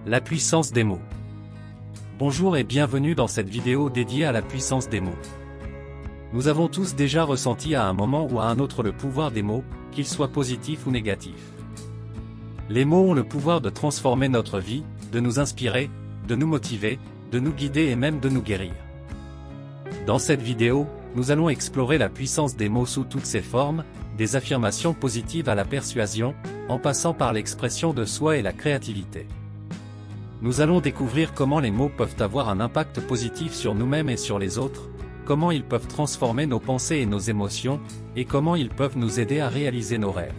La puissance des mots. Bonjour et bienvenue dans cette vidéo dédiée à la puissance des mots. Nous avons tous déjà ressenti à un moment ou à un autre le pouvoir des mots, qu'ils soient positifs ou négatifs. Les mots ont le pouvoir de transformer notre vie, de nous inspirer, de nous motiver, de nous guider et même de nous guérir. Dans cette vidéo, nous allons explorer la puissance des mots sous toutes ses formes, des affirmations positives à la persuasion, en passant par l'expression de soi et la créativité. Nous allons découvrir comment les mots peuvent avoir un impact positif sur nous-mêmes et sur les autres, comment ils peuvent transformer nos pensées et nos émotions, et comment ils peuvent nous aider à réaliser nos rêves.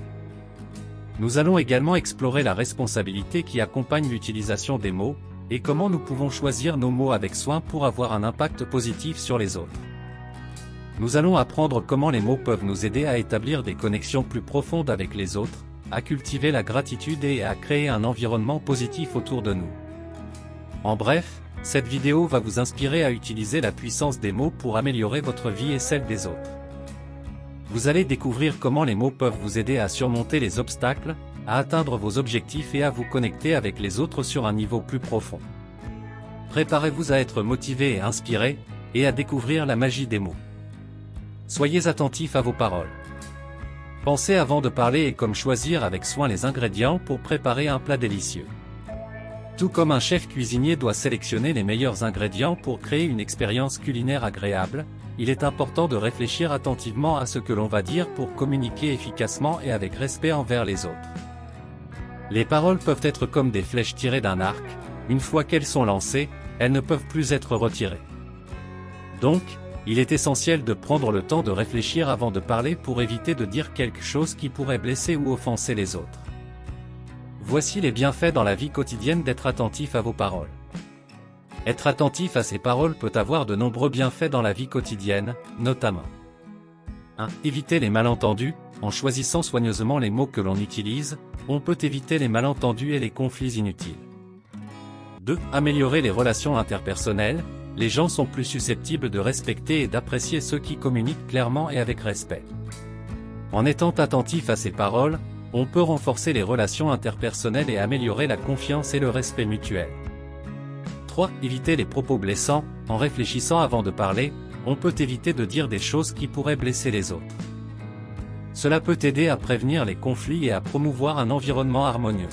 Nous allons également explorer la responsabilité qui accompagne l'utilisation des mots, et comment nous pouvons choisir nos mots avec soin pour avoir un impact positif sur les autres. Nous allons apprendre comment les mots peuvent nous aider à établir des connexions plus profondes avec les autres, à cultiver la gratitude et à créer un environnement positif autour de nous. En bref, cette vidéo va vous inspirer à utiliser la puissance des mots pour améliorer votre vie et celle des autres. Vous allez découvrir comment les mots peuvent vous aider à surmonter les obstacles, à atteindre vos objectifs et à vous connecter avec les autres sur un niveau plus profond. Préparez-vous à être motivé et inspiré, et à découvrir la magie des mots. Soyez attentifs à vos paroles. Penser avant de parler est comme choisir avec soin les ingrédients pour préparer un plat délicieux. Tout comme un chef cuisinier doit sélectionner les meilleurs ingrédients pour créer une expérience culinaire agréable, il est important de réfléchir attentivement à ce que l'on va dire pour communiquer efficacement et avec respect envers les autres. Les paroles peuvent être comme des flèches tirées d'un arc, une fois qu'elles sont lancées, elles ne peuvent plus être retirées. Donc, il est essentiel de prendre le temps de réfléchir avant de parler pour éviter de dire quelque chose qui pourrait blesser ou offenser les autres. Voici les bienfaits dans la vie quotidienne d'être attentif à vos paroles. Être attentif à ses paroles peut avoir de nombreux bienfaits dans la vie quotidienne, notamment 1. Éviter les malentendus. En choisissant soigneusement les mots que l'on utilise, on peut éviter les malentendus et les conflits inutiles. 2. Améliorer les relations interpersonnelles. Les gens sont plus susceptibles de respecter et d'apprécier ceux qui communiquent clairement et avec respect. En étant attentif à ses paroles, on peut renforcer les relations interpersonnelles et améliorer la confiance et le respect mutuel. 3. Éviter les propos blessants. En réfléchissant avant de parler, on peut éviter de dire des choses qui pourraient blesser les autres. Cela peut aider à prévenir les conflits et à promouvoir un environnement harmonieux.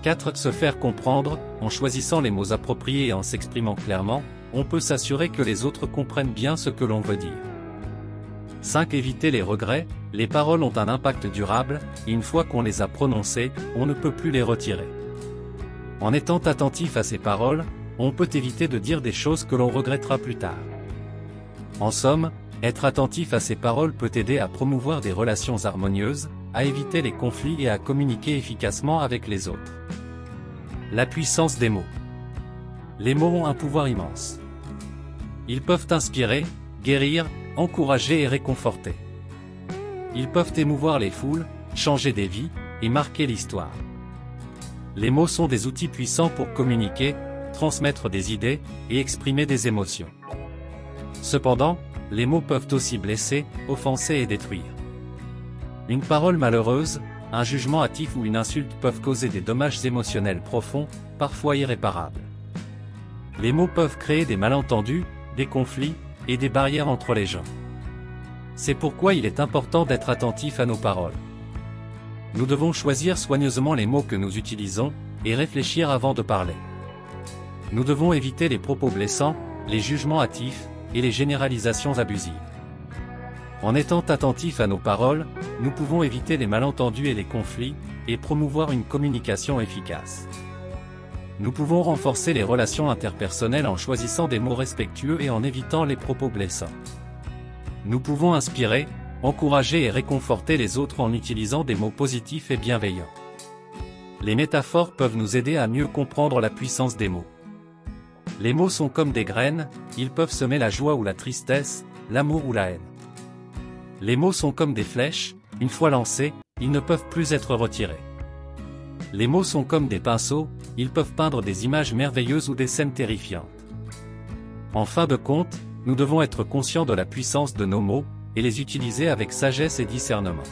4. Se faire comprendre. En choisissant les mots appropriés et en s'exprimant clairement, on peut s'assurer que les autres comprennent bien ce que l'on veut dire. 5. Éviter les regrets. Les paroles ont un impact durable, et une fois qu'on les a prononcées, on ne peut plus les retirer. En étant attentif à ces paroles, on peut éviter de dire des choses que l'on regrettera plus tard. En somme, être attentif à ces paroles peut aider à promouvoir des relations harmonieuses, à éviter les conflits et à communiquer efficacement avec les autres. La puissance des mots. Les mots ont un pouvoir immense. Ils peuvent inspirer, guérir, encourager et réconforter. Ils peuvent émouvoir les foules, changer des vies, et marquer l'histoire. Les mots sont des outils puissants pour communiquer, transmettre des idées, et exprimer des émotions. Cependant, les mots peuvent aussi blesser, offenser et détruire. Une parole malheureuse, un jugement hâtif ou une insulte peuvent causer des dommages émotionnels profonds, parfois irréparables. Les mots peuvent créer des malentendus, des conflits, et des barrières entre les gens. C'est pourquoi il est important d'être attentif à nos paroles. Nous devons choisir soigneusement les mots que nous utilisons, et réfléchir avant de parler. Nous devons éviter les propos blessants, les jugements hâtifs, et les généralisations abusives. En étant attentifs à nos paroles, nous pouvons éviter les malentendus et les conflits, et promouvoir une communication efficace. Nous pouvons renforcer les relations interpersonnelles en choisissant des mots respectueux et en évitant les propos blessants. Nous pouvons inspirer, encourager et réconforter les autres en utilisant des mots positifs et bienveillants. Les métaphores peuvent nous aider à mieux comprendre la puissance des mots. Les mots sont comme des graines, ils peuvent semer la joie ou la tristesse, l'amour ou la haine. Les mots sont comme des flèches, une fois lancés, ils ne peuvent plus être retirés. Les mots sont comme des pinceaux, ils peuvent peindre des images merveilleuses ou des scènes terrifiantes. En fin de compte, nous devons être conscients de la puissance de nos mots, et les utiliser avec sagesse et discernement.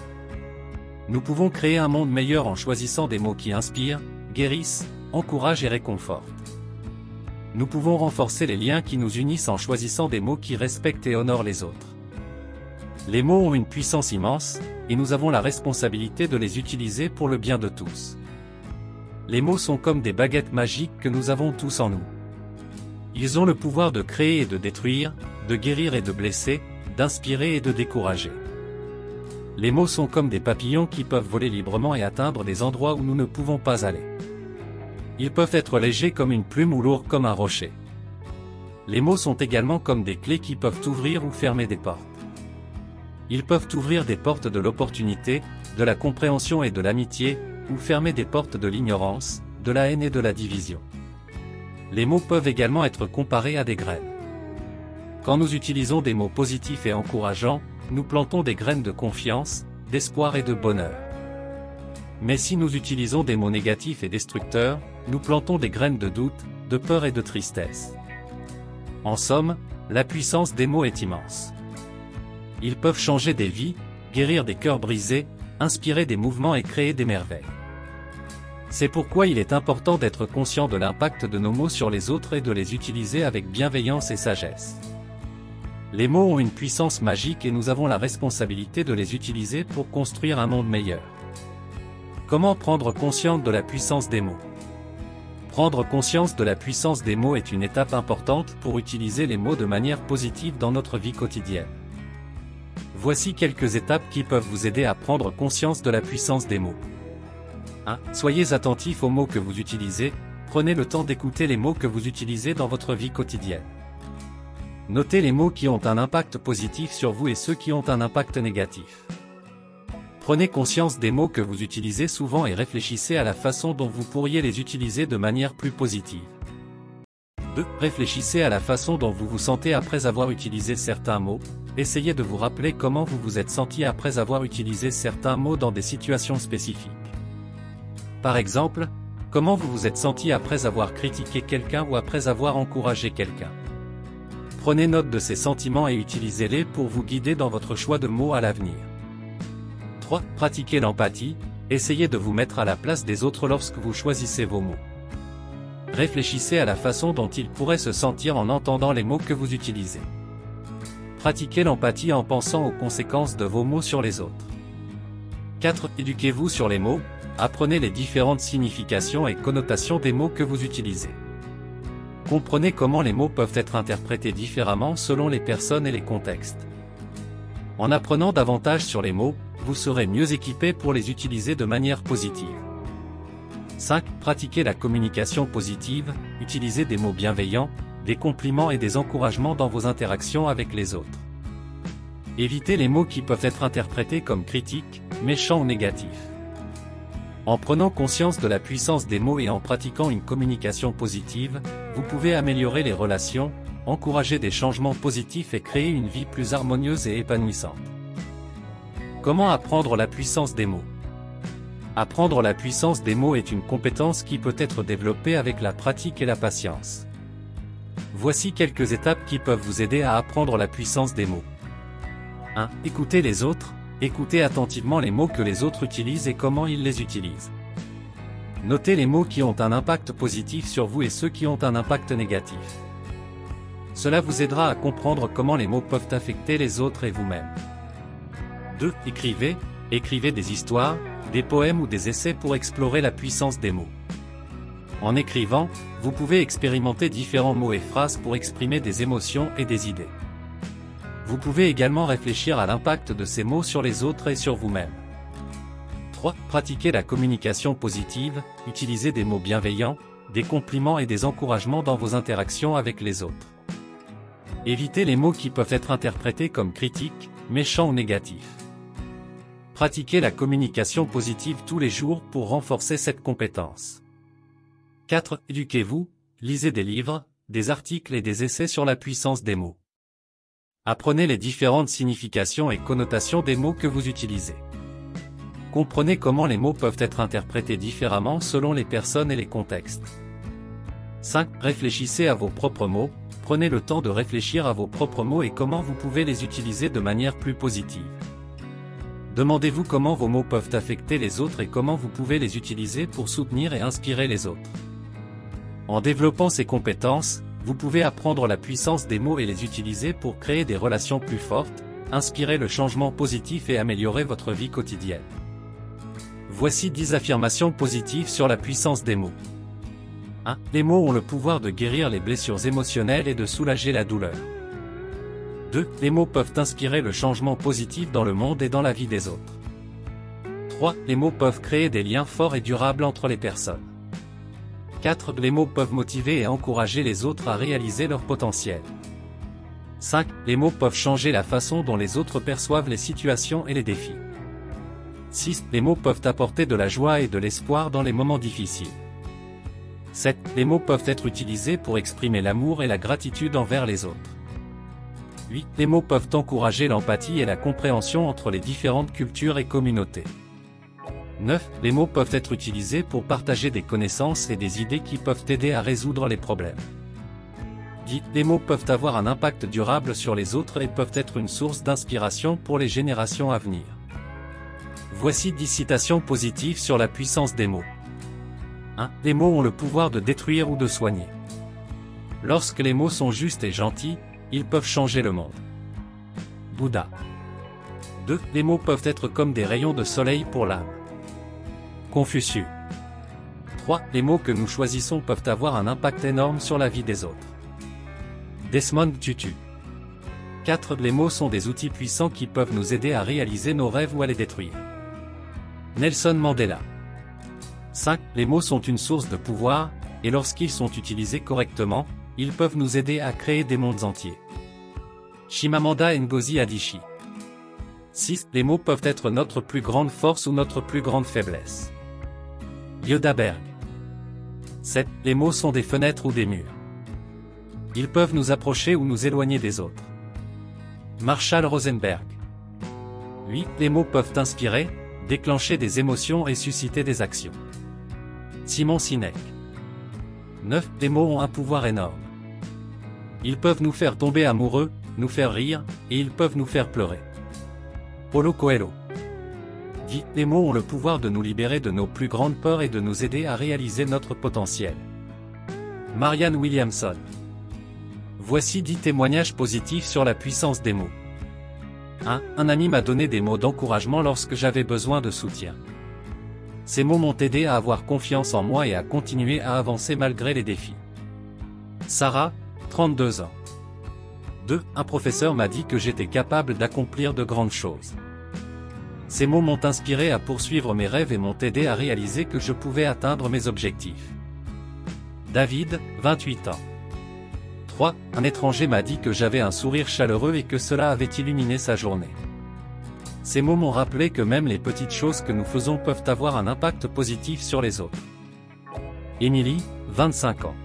Nous pouvons créer un monde meilleur en choisissant des mots qui inspirent, guérissent, encouragent et réconfortent. Nous pouvons renforcer les liens qui nous unissent en choisissant des mots qui respectent et honorent les autres. Les mots ont une puissance immense, et nous avons la responsabilité de les utiliser pour le bien de tous. Les mots sont comme des baguettes magiques que nous avons tous en nous. Ils ont le pouvoir de créer et de détruire, de guérir et de blesser, d'inspirer et de décourager. Les mots sont comme des papillons qui peuvent voler librement et atteindre des endroits où nous ne pouvons pas aller. Ils peuvent être légers comme une plume ou lourds comme un rocher. Les mots sont également comme des clés qui peuvent ouvrir ou fermer des portes. Ils peuvent ouvrir des portes de l'opportunité, de la compréhension et de l'amitié, ou fermer des portes de l'ignorance, de la haine et de la division. Les mots peuvent également être comparés à des graines. Quand nous utilisons des mots positifs et encourageants, nous plantons des graines de confiance, d'espoir et de bonheur. Mais si nous utilisons des mots négatifs et destructeurs, nous plantons des graines de doute, de peur et de tristesse. En somme, la puissance des mots est immense. Ils peuvent changer des vies, guérir des cœurs brisés, inspirer des mouvements et créer des merveilles. C'est pourquoi il est important d'être conscient de l'impact de nos mots sur les autres et de les utiliser avec bienveillance et sagesse. Les mots ont une puissance magique et nous avons la responsabilité de les utiliser pour construire un monde meilleur. Comment prendre conscience de la puissance des mots? Prendre conscience de la puissance des mots est une étape importante pour utiliser les mots de manière positive dans notre vie quotidienne. Voici quelques étapes qui peuvent vous aider à prendre conscience de la puissance des mots. 1. Soyez attentif aux mots que vous utilisez, prenez le temps d'écouter les mots que vous utilisez dans votre vie quotidienne. Notez les mots qui ont un impact positif sur vous et ceux qui ont un impact négatif. Prenez conscience des mots que vous utilisez souvent et réfléchissez à la façon dont vous pourriez les utiliser de manière plus positive. 2. Réfléchissez à la façon dont vous vous sentez après avoir utilisé certains mots. Essayez de vous rappeler comment vous vous êtes senti après avoir utilisé certains mots dans des situations spécifiques. Par exemple, comment vous vous êtes senti après avoir critiqué quelqu'un ou après avoir encouragé quelqu'un. Prenez note de ces sentiments et utilisez-les pour vous guider dans votre choix de mots à l'avenir. 3. Pratiquez l'empathie, essayez de vous mettre à la place des autres lorsque vous choisissez vos mots. Réfléchissez à la façon dont ils pourraient se sentir en entendant les mots que vous utilisez. Pratiquez l'empathie en pensant aux conséquences de vos mots sur les autres. 4. Éduquez-vous sur les mots, apprenez les différentes significations et connotations des mots que vous utilisez. Comprenez comment les mots peuvent être interprétés différemment selon les personnes et les contextes. En apprenant davantage sur les mots, vous serez mieux équipé pour les utiliser de manière positive. 5. Pratiquez la communication positive, utilisez des mots bienveillants, des compliments et des encouragements dans vos interactions avec les autres. Évitez les mots qui peuvent être interprétés comme critiques, méchants ou négatifs. En prenant conscience de la puissance des mots et en pratiquant une communication positive, vous pouvez améliorer les relations, encourager des changements positifs et créer une vie plus harmonieuse et épanouissante. Comment apprendre la puissance des mots? Apprendre la puissance des mots est une compétence qui peut être développée avec la pratique et la patience. Voici quelques étapes qui peuvent vous aider à apprendre la puissance des mots. 1. Écoutez les autres. Écoutez attentivement les mots que les autres utilisent et comment ils les utilisent. Notez les mots qui ont un impact positif sur vous et ceux qui ont un impact négatif. Cela vous aidera à comprendre comment les mots peuvent affecter les autres et vous-même. 2. Écrivez. Écrivez des histoires, des poèmes ou des essais pour explorer la puissance des mots. En écrivant, vous pouvez expérimenter différents mots et phrases pour exprimer des émotions et des idées. Vous pouvez également réfléchir à l'impact de ces mots sur les autres et sur vous-même. 3. Pratiquez la communication positive, utilisez des mots bienveillants, des compliments et des encouragements dans vos interactions avec les autres. Évitez les mots qui peuvent être interprétés comme critiques, méchants ou négatifs. Pratiquez la communication positive tous les jours pour renforcer cette compétence. 4. Éduquez-vous, lisez des livres, des articles et des essais sur la puissance des mots. Apprenez les différentes significations et connotations des mots que vous utilisez. Comprenez comment les mots peuvent être interprétés différemment selon les personnes et les contextes. 5. Réfléchissez à vos propres mots, prenez le temps de réfléchir à vos propres mots et comment vous pouvez les utiliser de manière plus positive. Demandez-vous comment vos mots peuvent affecter les autres et comment vous pouvez les utiliser pour soutenir et inspirer les autres. En développant ces compétences, vous pouvez apprendre la puissance des mots et les utiliser pour créer des relations plus fortes, inspirer le changement positif et améliorer votre vie quotidienne. Voici 10 affirmations positives sur la puissance des mots. 1. Les mots ont le pouvoir de guérir les blessures émotionnelles et de soulager la douleur. 2. Les mots peuvent inspirer le changement positif dans le monde et dans la vie des autres. 3. Les mots peuvent créer des liens forts et durables entre les personnes. 4. Les mots peuvent motiver et encourager les autres à réaliser leur potentiel. 5. Les mots peuvent changer la façon dont les autres perçoivent les situations et les défis. 6. Les mots peuvent apporter de la joie et de l'espoir dans les moments difficiles. 7. Les mots peuvent être utilisés pour exprimer l'amour et la gratitude envers les autres. 8. Les mots peuvent encourager l'empathie et la compréhension entre les différentes cultures et communautés. 9. Les mots peuvent être utilisés pour partager des connaissances et des idées qui peuvent aider à résoudre les problèmes. 10. Les mots peuvent avoir un impact durable sur les autres et peuvent être une source d'inspiration pour les générations à venir. Voici 10 citations positives sur la puissance des mots. 1. Les mots ont le pouvoir de détruire ou de soigner. Lorsque les mots sont justes et gentils, ils peuvent changer le monde. Bouddha. 2. Les mots peuvent être comme des rayons de soleil pour l'âme. Confucius. 3. Les mots que nous choisissons peuvent avoir un impact énorme sur la vie des autres. Desmond Tutu. 4. Les mots sont des outils puissants qui peuvent nous aider à réaliser nos rêves ou à les détruire. Nelson Mandela. 5. Les mots sont une source de pouvoir, et lorsqu'ils sont utilisés correctement, ils peuvent nous aider à créer des mondes entiers. Chimamanda Ngozi Adichie. 6. Les mots peuvent être notre plus grande force ou notre plus grande faiblesse. Yoda Berg. 7. Les mots sont des fenêtres ou des murs. Ils peuvent nous approcher ou nous éloigner des autres. Marshall Rosenberg. 8. Les mots peuvent inspirer, déclencher des émotions et susciter des actions. Simon Sinek. 9. Les mots ont un pouvoir énorme. Ils peuvent nous faire tomber amoureux, nous faire rire, et ils peuvent nous faire pleurer. Paulo Coelho. 10. Les mots ont le pouvoir de nous libérer de nos plus grandes peurs et de nous aider à réaliser notre potentiel. Marianne Williamson. Voici 10 témoignages positifs sur la puissance des mots. 1. Un ami m'a donné des mots d'encouragement lorsque j'avais besoin de soutien. Ces mots m'ont aidé à avoir confiance en moi et à continuer à avancer malgré les défis. Sarah, 32 ans. 2. Un professeur m'a dit que j'étais capable d'accomplir de grandes choses. Ces mots m'ont inspiré à poursuivre mes rêves et m'ont aidé à réaliser que je pouvais atteindre mes objectifs. David, 28 ans. 3. Un étranger m'a dit que j'avais un sourire chaleureux et que cela avait illuminé sa journée. Ces mots m'ont rappelé que même les petites choses que nous faisons peuvent avoir un impact positif sur les autres. Émilie, 25 ans.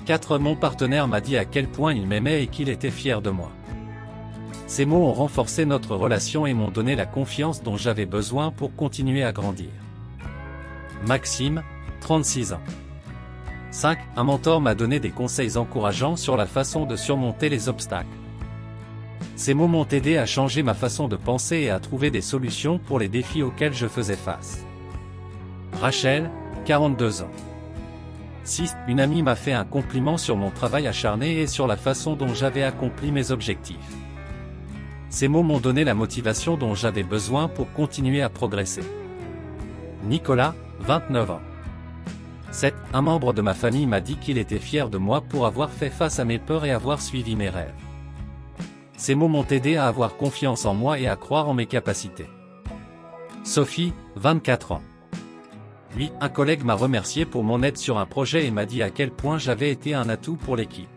4. Mon partenaire m'a dit à quel point il m'aimait et qu'il était fier de moi. Ces mots ont renforcé notre relation et m'ont donné la confiance dont j'avais besoin pour continuer à grandir. Maxime, 36 ans. 5. Un mentor m'a donné des conseils encourageants sur la façon de surmonter les obstacles. Ces mots m'ont aidé à changer ma façon de penser et à trouver des solutions pour les défis auxquels je faisais face. Rachel, 42 ans. 6. Une amie m'a fait un compliment sur mon travail acharné et sur la façon dont j'avais accompli mes objectifs. Ces mots m'ont donné la motivation dont j'avais besoin pour continuer à progresser. Nicolas, 29 ans. 7. Un membre de ma famille m'a dit qu'il était fier de moi pour avoir fait face à mes peurs et avoir suivi mes rêves. Ces mots m'ont aidé à avoir confiance en moi et à croire en mes capacités. Sophie, 24 ans. 8. Un collègue m'a remercié pour mon aide sur un projet et m'a dit à quel point j'avais été un atout pour l'équipe.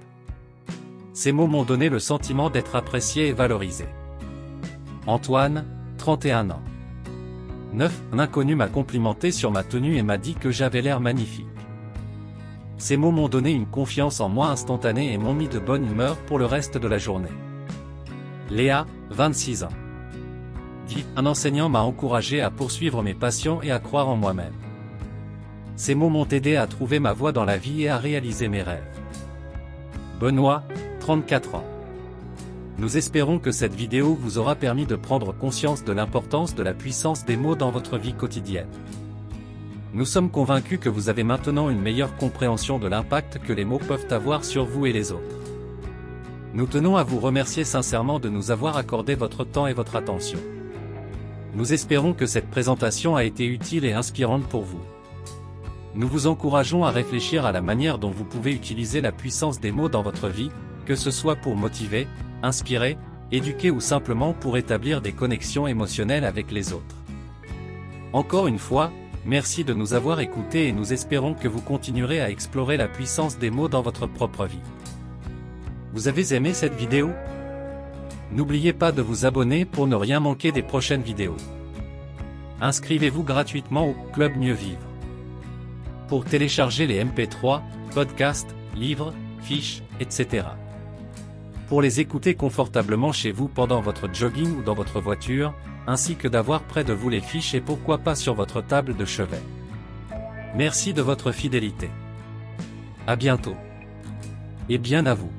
Ces mots m'ont donné le sentiment d'être apprécié et valorisé. Antoine, 31 ans. 9. Un inconnu m'a complimenté sur ma tenue et m'a dit que j'avais l'air magnifique. Ces mots m'ont donné une confiance en moi instantanée et m'ont mis de bonne humeur pour le reste de la journée. Léa, 26 ans. 10. Un enseignant m'a encouragé à poursuivre mes passions et à croire en moi-même. Ces mots m'ont aidé à trouver ma voie dans la vie et à réaliser mes rêves. Benoît, 34 ans. Nous espérons que cette vidéo vous aura permis de prendre conscience de l'importance de la puissance des mots dans votre vie quotidienne. Nous sommes convaincus que vous avez maintenant une meilleure compréhension de l'impact que les mots peuvent avoir sur vous et les autres. Nous tenons à vous remercier sincèrement de nous avoir accordé votre temps et votre attention. Nous espérons que cette présentation a été utile et inspirante pour vous. Nous vous encourageons à réfléchir à la manière dont vous pouvez utiliser la puissance des mots dans votre vie, que ce soit pour motiver, inspirer, éduquer ou simplement pour établir des connexions émotionnelles avec les autres. Encore une fois, merci de nous avoir écoutés et nous espérons que vous continuerez à explorer la puissance des mots dans votre propre vie. Vous avez aimé cette vidéo? N'oubliez pas de vous abonner pour ne rien manquer des prochaines vidéos. Inscrivez-vous gratuitement au Club Mieux Vivre. Pour télécharger les MP3, podcasts, livres, fiches, etc. Pour les écouter confortablement chez vous pendant votre jogging ou dans votre voiture, ainsi que d'avoir près de vous les fiches et pourquoi pas sur votre table de chevet. Merci de votre fidélité. À bientôt. Et bien à vous.